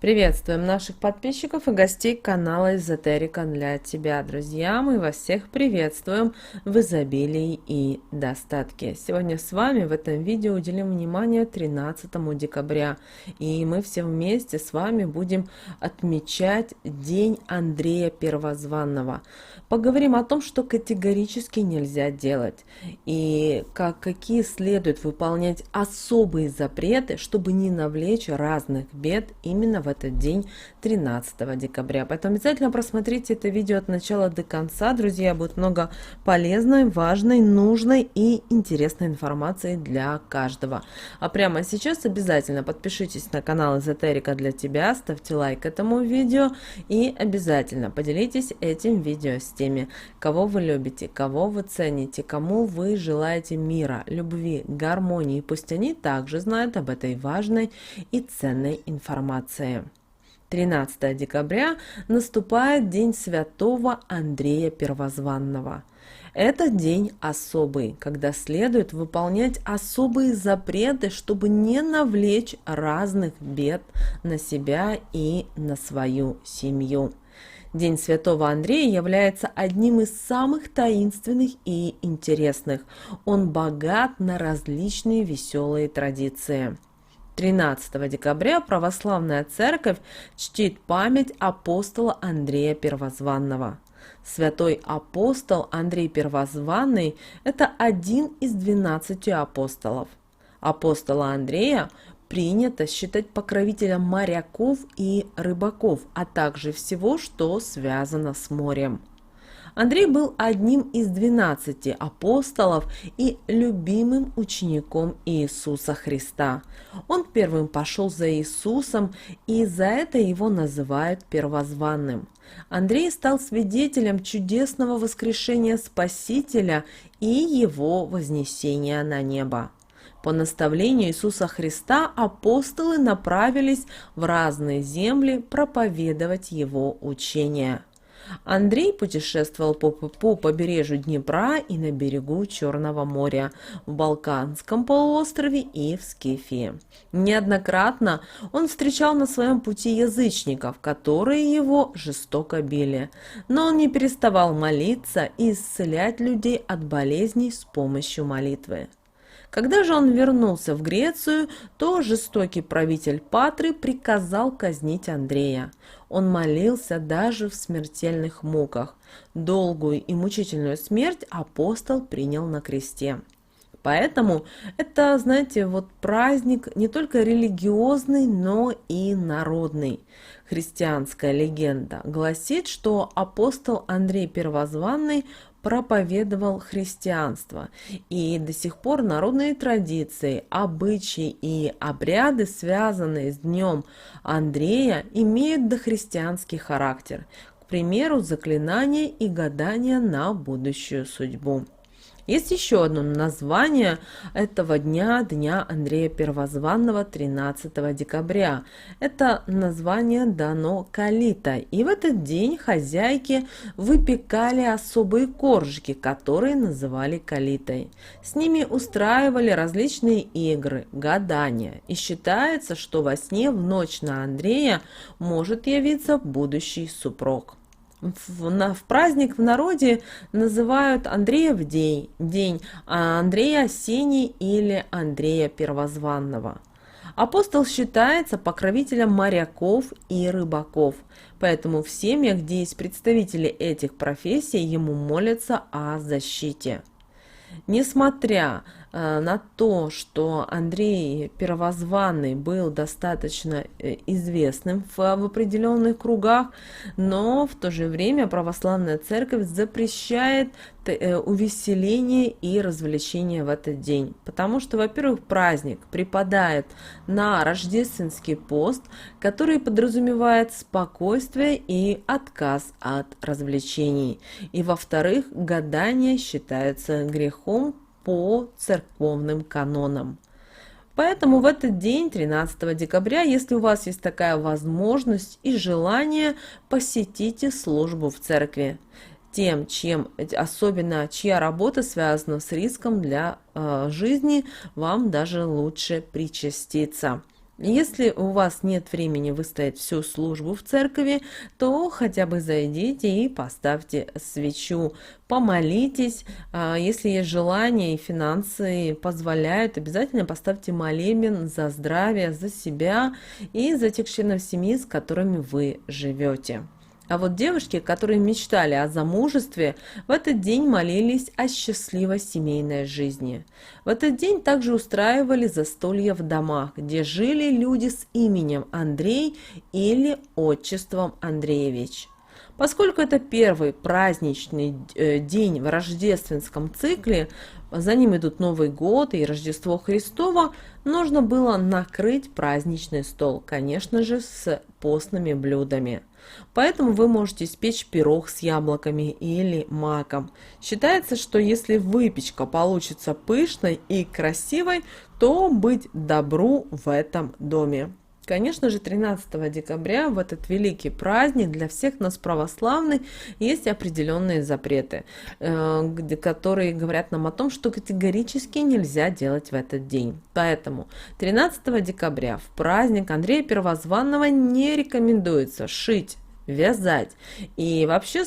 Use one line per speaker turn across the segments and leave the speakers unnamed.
Приветствуем наших подписчиков и гостей канала Эзотерика для тебя, друзья. Мы вас всех приветствуем в изобилии и достатке. Сегодня с вами в этом видео уделим внимание 13 декабря. И мы все вместе с вами будем отмечать День Андрея Первозванного. Поговорим о том, что категорически нельзя делать. И какие следует выполнять особые запреты, чтобы не навлечь разных бед именно в этот день 13 декабря. Поэтому обязательно просмотрите это видео от начала до конца, друзья, будет много полезной, важной, нужной и интересной информации для каждого. А прямо сейчас обязательно подпишитесь на канал Эзотерика для тебя, ставьте лайк этому видео и обязательно поделитесь этим видео с теми, кого вы любите, кого вы цените, кому вы желаете мира, любви, гармонии. Пусть они также знают об этой важной и ценной информации. 13 декабря наступает День Святого Андрея Первозванного. Этот день особый, когда следует выполнять особые запреты, чтобы не навлечь разных бед на себя и на свою семью. День Святого Андрея является одним из самых таинственных и интересных. Он богат на различные веселые традиции. 13 декабря православная церковь чтит память апостола Андрея Первозванного. Святой апостол Андрей Первозванный – это один из 12 апостолов. Апостола Андрея принято считать покровителем моряков и рыбаков, а также всего, что связано с морем. Андрей был одним из 12 апостолов и любимым учеником Иисуса Христа. Он первым пошел за Иисусом, и за это его называют первозванным. Андрей стал свидетелем чудесного воскрешения Спасителя и его вознесения на небо. По наставлению Иисуса Христа апостолы направились в разные земли проповедовать его учение. Андрей путешествовал по побережью Днепра и на берегу Черного моря, в Балканском полуострове и в Скифии. Неоднократно он встречал на своем пути язычников, которые его жестоко били, но он не переставал молиться и исцелять людей от болезней с помощью молитвы. Когда же он вернулся в Грецию, то жестокий правитель Патры приказал казнить Андрея. Он молился даже в смертельных муках. Долгую и мучительную смерть апостол принял на кресте. Поэтому это, знаете, праздник не только религиозный, но и народный. Христианская легенда гласит, что апостол Андрей Первозванный проповедовал христианство, и до сих пор народные традиции, обычаи и обряды, связанные с Днем Андрея, имеют дохристианский характер, к примеру, заклинания и гадания на будущую судьбу. Есть еще одно название этого дня, Дня Андрея Первозванного 13 декабря. Это название дано калитой. И в этот день хозяйки выпекали особые коржики, которые называли калитой. С ними устраивали различные игры, гадания. И считается, что во сне в ночь на Андрея может явиться будущий супруг. В праздник в народе называют Андреев день Андрея Осенний или Андрея Первозванного. Апостол считается покровителем моряков и рыбаков, поэтому в семьях, где есть представители этих профессий, ему молятся о защите. Несмотря на то, что Андрей Первозванный был достаточно известным в определенных кругах, но в то же время православная церковь запрещает увеселение и развлечения в этот день. Потому что, во-первых, праздник припадает на рождественский пост, который подразумевает спокойствие и отказ от развлечений. И, во-вторых, гадание считается грехом по церковным канонам. Поэтому в этот день, 13 декабря, если у вас есть такая возможность и желание, посетите службу в церкви. Тем, особенно чья работа связана с риском для жизни, вам даже лучше причаститься. Если у вас нет времени выстоять всю службу в церкви, то хотя бы зайдите и поставьте свечу, помолитесь. Если есть желание и финансы позволяют, обязательно поставьте молебен за здравие, за себя и за тех членов семьи, с которыми вы живете. А вот девушки, которые мечтали о замужестве, в этот день молились о счастливой семейной жизни. В этот день также устраивали застолья в домах, где жили люди с именем Андрей или отчеством Андреевич. Поскольку это первый праздничный день в рождественском цикле, за ним идут Новый год и Рождество Христово, нужно было накрыть праздничный стол, конечно же, с постными блюдами. Поэтому вы можете испечь пирог с яблоками или маком. Считается, что если выпечка получится пышной и красивой, то быть добру в этом доме. Конечно же, 13 декабря, в этот великий праздник, для всех нас православных есть определенные запреты, которые говорят нам о том, что категорически нельзя делать в этот день. Поэтому 13 декабря в праздник Андрея Первозванного не рекомендуется шить, вязать и вообще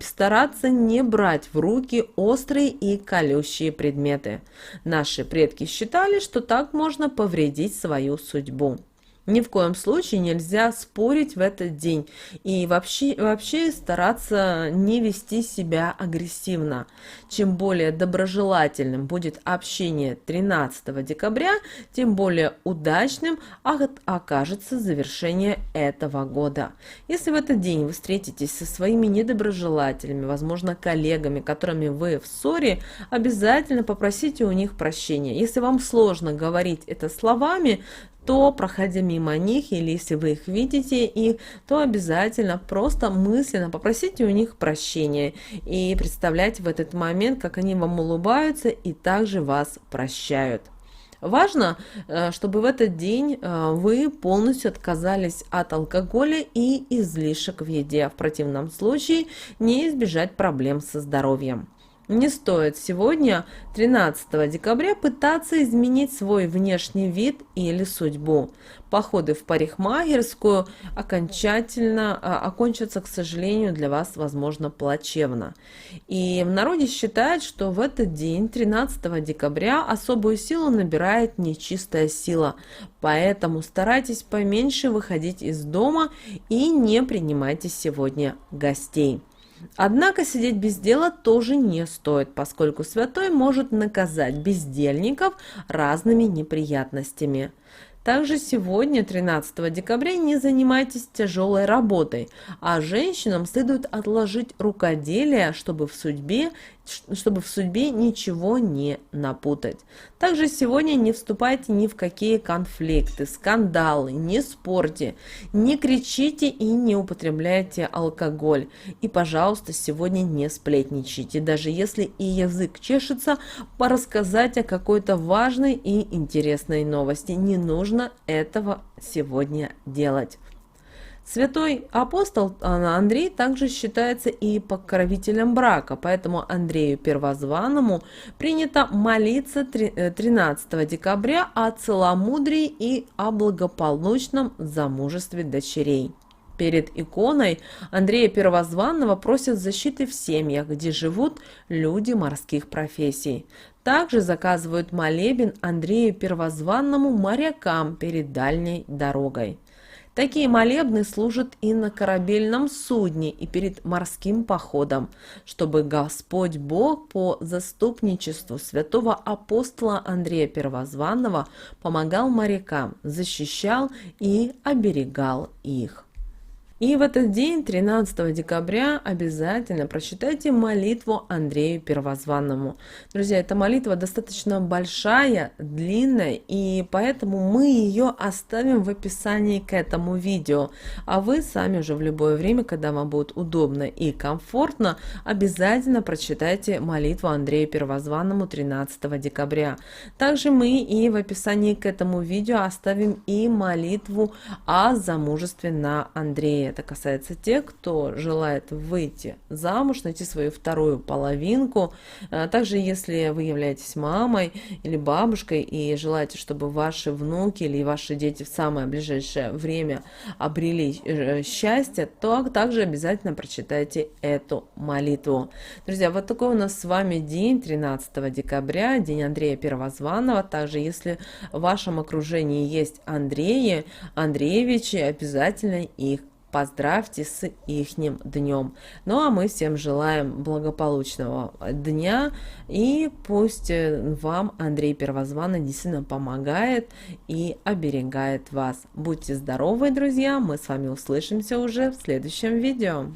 стараться не брать в руки острые и колющие предметы. Наши предки считали, что так можно повредить свою судьбу. Ни в коем случае нельзя спорить в этот день и вообще стараться не вести себя агрессивно. Чем более доброжелательным будет общение 13 декабря, тем более удачным окажется завершение этого года. Если в этот день вы встретитесь со своими недоброжелателями, возможно, коллегами, которыми вы в ссоре, обязательно попросите у них прощения. Если вам сложно говорить это словами, то, проходя мимо них, или если вы их видите, то обязательно просто мысленно попросите у них прощения и представляйте в этот момент, как они вам улыбаются и также вас прощают. Важно, чтобы в этот день вы полностью отказались от алкоголя и излишек в еде, в противном случае не избежать проблем со здоровьем. Не стоит сегодня, 13 декабря, пытаться изменить свой внешний вид или судьбу. Походы в парикмахерскую окончатся, к сожалению, для вас, возможно, плачевно. И в народе считают, что в этот день, 13 декабря, особую силу набирает нечистая сила. Поэтому старайтесь поменьше выходить из дома и не принимайте сегодня гостей. Однако сидеть без дела тоже не стоит, поскольку святой может наказать бездельников разными неприятностями. Также сегодня, 13 декабря, не занимайтесь тяжелой работой, а женщинам следует отложить рукоделие, чтобы в судьбе ничего не напутать. Также сегодня не вступайте ни в какие конфликты, скандалы, не спорьте, не кричите и не употребляйте алкоголь. И, пожалуйста, сегодня не сплетничайте, даже если и язык чешется, порассказать о какой-то важной и интересной новости. Не нужно этого сегодня делать. Святой апостол Андрей также считается и покровителем брака, поэтому Андрею Первозванному принято молиться 13 декабря о целомудрии и о благополучном замужестве дочерей. Перед иконой Андрея Первозванного просят защиты в семьях, где живут люди морских профессий. Также заказывают молебен Андрею Первозванному морякам перед дальней дорогой. Такие молебны служат и на корабельном судне, и перед морским походом, чтобы Господь Бог по заступничеству святого апостола Андрея Первозванного помогал морякам, защищал и оберегал их. И в этот день, 13 декабря, обязательно прочитайте молитву Андрею Первозванному. Друзья, эта молитва достаточно большая, длинная, и поэтому мы ее оставим в описании к этому видео. А вы сами уже в любое время, когда вам будет удобно и комфортно, обязательно прочитайте молитву Андрею Первозванному 13 декабря. Также мы и в описании к этому видео оставим и молитву о замужестве на Андрея. Скорее это касается тех, кто желает выйти замуж, найти свою вторую половинку. Также, если вы являетесь мамой или бабушкой и желаете, чтобы ваши внуки или ваши дети в самое ближайшее время обрели счастье, то также обязательно прочитайте эту молитву. Друзья, вот такой у нас с вами день, 13 декабря, день Андрея Первозванного. Также, если в вашем окружении есть Андреи, Андреевичи, обязательно их поздравьте с ихним днем. Ну а мы всем желаем благополучного дня, и пусть вам Андрей Первозванный действительно помогает и оберегает вас. Будьте здоровы, друзья, мы с вами услышимся уже в следующем видео.